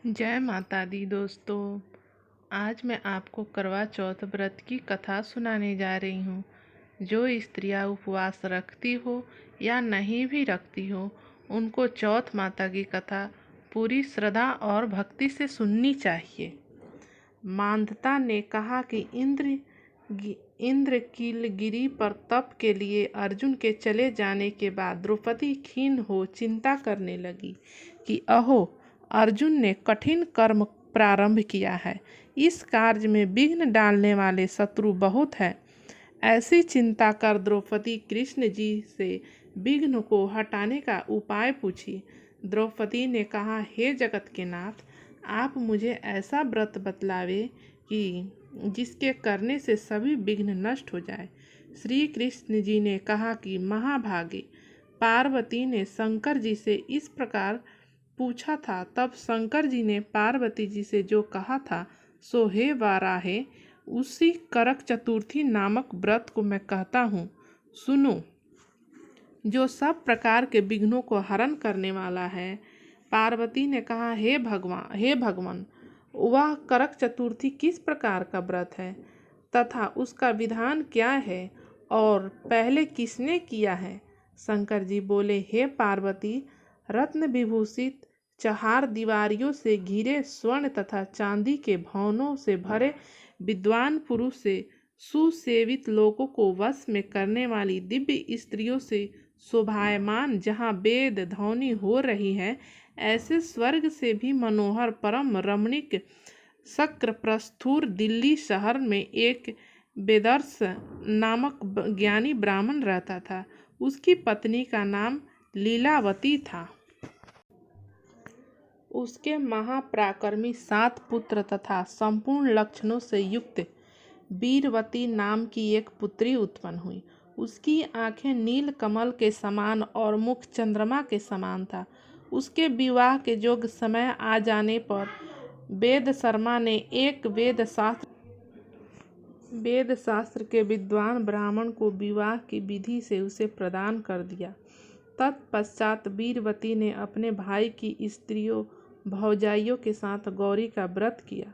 जय माता दी दोस्तों। आज मैं आपको करवा चौथ व्रत की कथा सुनाने जा रही हूँ। जो स्त्रियाँ उपवास रखती हो या नहीं भी रखती हो, उनको चौथ माता की कथा पूरी श्रद्धा और भक्ति से सुननी चाहिए। मांधाता ने कहा कि इंद्र कीलगिरी पर तप के लिए अर्जुन के चले जाने के बाद द्रौपदी खीन हो चिंता करने लगी कि अहो, अर्जुन ने कठिन कर्म प्रारंभ किया है। इस कार्य में विघ्न डालने वाले शत्रु बहुत हैं। ऐसी चिंता कर द्रौपदी कृष्ण जी से विघ्न को हटाने का उपाय पूछी। द्रौपदी ने कहा, हे जगत के नाथ, आप मुझे ऐसा व्रत बतलावे कि जिसके करने से सभी विघ्न नष्ट हो जाए। श्री कृष्ण जी ने कहा कि महाभागे, पार्वती ने शंकर जी से इस प्रकार पूछा था, तब शंकर जी ने पार्वती जी से जो कहा था सो हे वाराहे, उसी करक चतुर्थी नामक व्रत को मैं कहता हूँ, सुनो, जो सब प्रकार के विघ्नों को हरण करने वाला है। पार्वती ने कहा, हे भगवान, वह करक चतुर्थी किस प्रकार का व्रत है तथा उसका विधान क्या है और पहले किसने किया है। शंकर जी बोले, हे पार्वती, रत्न विभूषित चहार दीवारियों से घिरे स्वर्ण तथा चांदी के भवनों से भरे विद्वान पुरुष से सुसेवित लोगों को वश में करने वाली दिव्य स्त्रियों से शोभायमान जहाँ वेद ध्वनि हो रही है, ऐसे स्वर्ग से भी मनोहर परम रमणीक शक्र प्रस्थुर दिल्ली शहर में एक वेदर्श नामक ज्ञानी ब्राह्मण रहता था। उसकी पत्नी का नाम लीलावती था। उसके महापराक्रमी 7 पुत्र तथा संपूर्ण लक्षणों से युक्त वीरवती नाम की एक पुत्री उत्पन्न हुई। उसकी आंखें नील कमल के समान और मुख चंद्रमा के समान था। उसके विवाह के योग्य समय आ जाने पर वेद शर्मा ने एक वेद शास्त्र के विद्वान ब्राह्मण को विवाह की विधि से उसे प्रदान कर दिया। तत्पश्चात वीरवती ने अपने भाई की स्त्रियों भौजाइयों के साथ गौरी का व्रत किया।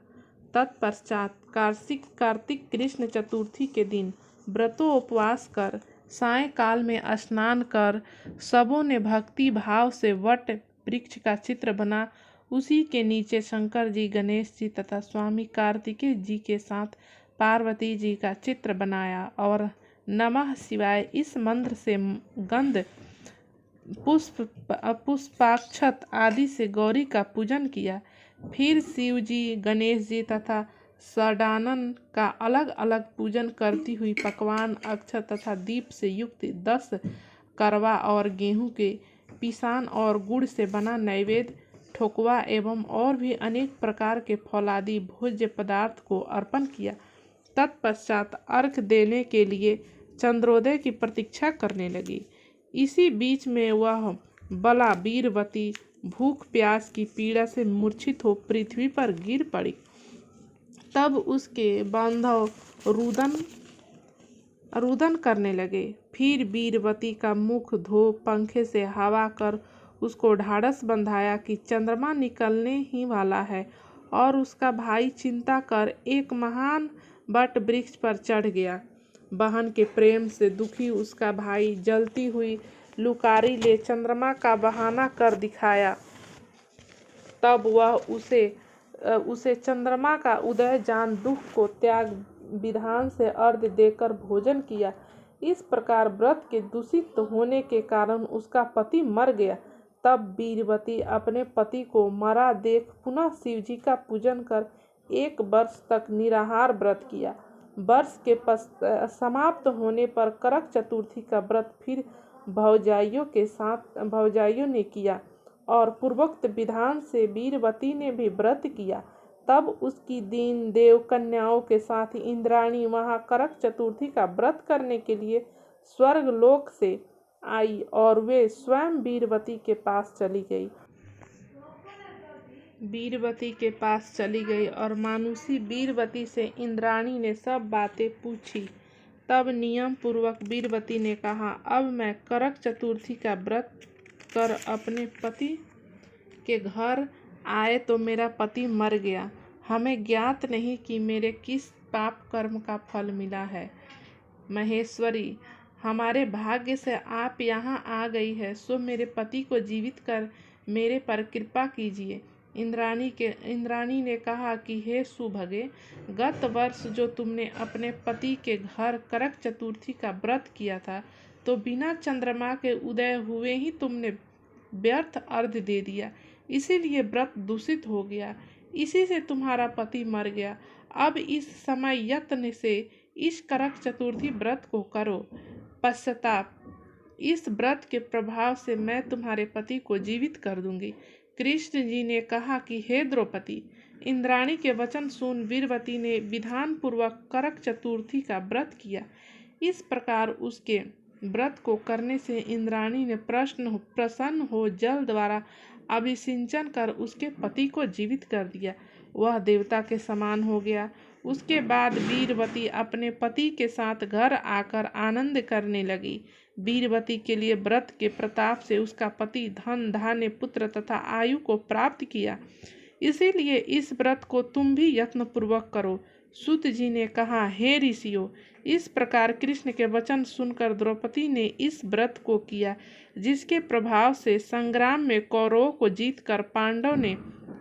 तत्पश्चात कार्तिक कृष्ण चतुर्थी के दिन व्रतोपवास कर सायंकाल में स्नान कर सबों ने भक्ति भाव से वट वृक्ष का चित्र बना उसी के नीचे शंकर जी, गणेश जी तथा स्वामी कार्तिकेय जी के साथ पार्वती जी का चित्र बनाया और नमः शिवाय इस मंत्र से गंध पुष्पाक्षत आदि से गौरी का पूजन किया। फिर शिव जी, गणेश जी तथा षडानन का अलग अलग पूजन करती हुई पकवान, अक्षत तथा दीप से युक्त 10 करवा और गेहूं के पिसान और गुड़ से बना नैवेद्य, ठोकवा एवं और भी अनेक प्रकार के फलादि भोज्य पदार्थ को अर्पण किया। तत्पश्चात अर्घ देने के लिए चंद्रोदय की प्रतीक्षा करने लगी। इसी बीच में वह बला वीरवती भूख प्यास की पीड़ा से मूर्छित हो पृथ्वी पर गिर पड़ी। तब उसके बांधव रुदन करने लगे। फिर वीरवती का मुख धो पंखे से हवा कर उसको ढाढ़स बंधाया कि चंद्रमा निकलने ही वाला है, और उसका भाई चिंता कर एक महान वट वृक्ष पर चढ़ गया। बहन के प्रेम से दुखी उसका भाई जलती हुई लुकारी ले चंद्रमा का बहाना कर दिखाया। तब वह उसे चंद्रमा का उदय जान दुख को त्याग विधान से अर्घ्य देकर भोजन किया। इस प्रकार व्रत के दूषित होने के कारण उसका पति मर गया। तब वीरवती अपने पति को मरा देख पुनः शिवजी का पूजन कर 1 वर्ष तक निराहार व्रत किया। वर्ष के समाप्त होने पर करक चतुर्थी का व्रत फिर भौजाइयों ने किया और पूर्वोक्त विधान से वीरवती ने भी व्रत किया। तब उसकी दीन देव कन्याओं के साथ इंद्राणी वहां करक चतुर्थी का व्रत करने के लिए स्वर्ग लोक से आई और वे स्वयं वीरवती के पास चली गई और मानुषी वीरवती से इंद्राणी ने सब बातें पूछी। तब नियम पूर्वक वीरवती ने कहा, अब मैं करक चतुर्थी का व्रत कर अपने पति के घर आए तो मेरा पति मर गया। हमें ज्ञात नहीं कि मेरे किस पाप कर्म का फल मिला है। महेश्वरी, हमारे भाग्य से आप यहाँ आ गई है, सो मेरे पति को जीवित कर मेरे पर कृपा कीजिए। इंद्राणी ने कहा कि हे सुभगे, गत वर्ष जो तुमने अपने पति के घर करक चतुर्थी का व्रत किया था, तो बिना चंद्रमा के उदय हुए ही तुमने व्यर्थ अर्घ्य दे दिया, इसीलिए व्रत दूषित हो गया। इसी से तुम्हारा पति मर गया। अब इस समय यत्न से इस करक चतुर्थी व्रत को करो। पश्चाताप, इस व्रत के प्रभाव से मैं तुम्हारे पति को जीवित कर दूंगी। कृष्ण जी ने कहा कि हे द्रौपदी, इंद्राणी के वचन सुन वीरवती ने विधान पूर्वक करक चतुर्थी का व्रत किया। इस प्रकार उसके व्रत को करने से इंद्राणी ने प्रसन्न हो जल द्वारा अभिसिंचन कर उसके पति को जीवित कर दिया। वह देवता के समान हो गया। उसके बाद वीरवती अपने पति के साथ घर आकर आनंद करने लगी। वीरवती के लिए व्रत के प्रताप से उसका पति धन धान्य पुत्र तथा आयु को प्राप्त किया, इसीलिए इस व्रत को तुम भी यत्न पूर्वक करो। सूत जी ने कहा, हे ऋषियों, इस प्रकार कृष्ण के वचन सुनकर द्रौपदी ने इस व्रत को किया, जिसके प्रभाव से संग्राम में कौरवों को जीतकर पांडव ने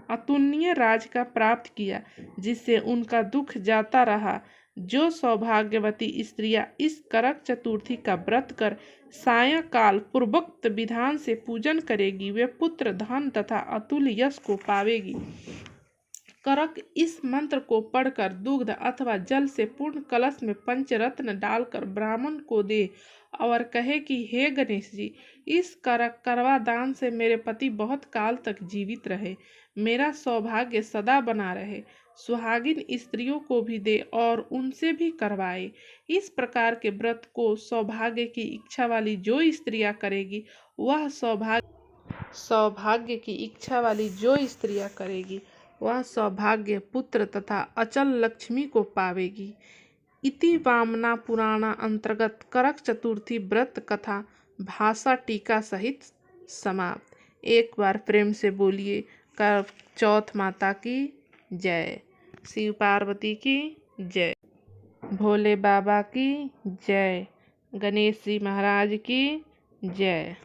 अतुलनीय राज का प्राप्त किया, जिससे उनका दुख जाता रहा। जो सौभाग्यवती स्त्रियां इस करक चतुर्थी का व्रत कर सायंकाल पूर्वोक्त विधान से पूजन करेगी, वे पुत्र धन तथा अतुल यश को पावेगी। करक इस मंत्र को पढ़कर दुग्ध अथवा जल से पूर्ण कलश में पंचरत्न डालकर ब्राह्मण को दे और कहे कि हे गणेश जी, इस करवा दान से मेरे पति बहुत काल तक जीवित रहे, मेरा सौभाग्य सदा बना रहे। सुहागिन स्त्रियों को भी दे और उनसे भी करवाए। इस प्रकार के व्रत को सौभाग्य की इच्छा वाली जो स्त्रियां करेगी, वह सौभाग्य पुत्र तथा अचल लक्ष्मी को पावेगी। इति वामना पुराणा अंतर्गत करक चतुर्थी व्रत कथा भाषा टीका सहित समाप्त। एक बार प्रेम से बोलिए, करक चौथ माता की जय, शिव पार्वती की जय, भोले बाबा की जय, गणेश जी महाराज की जय।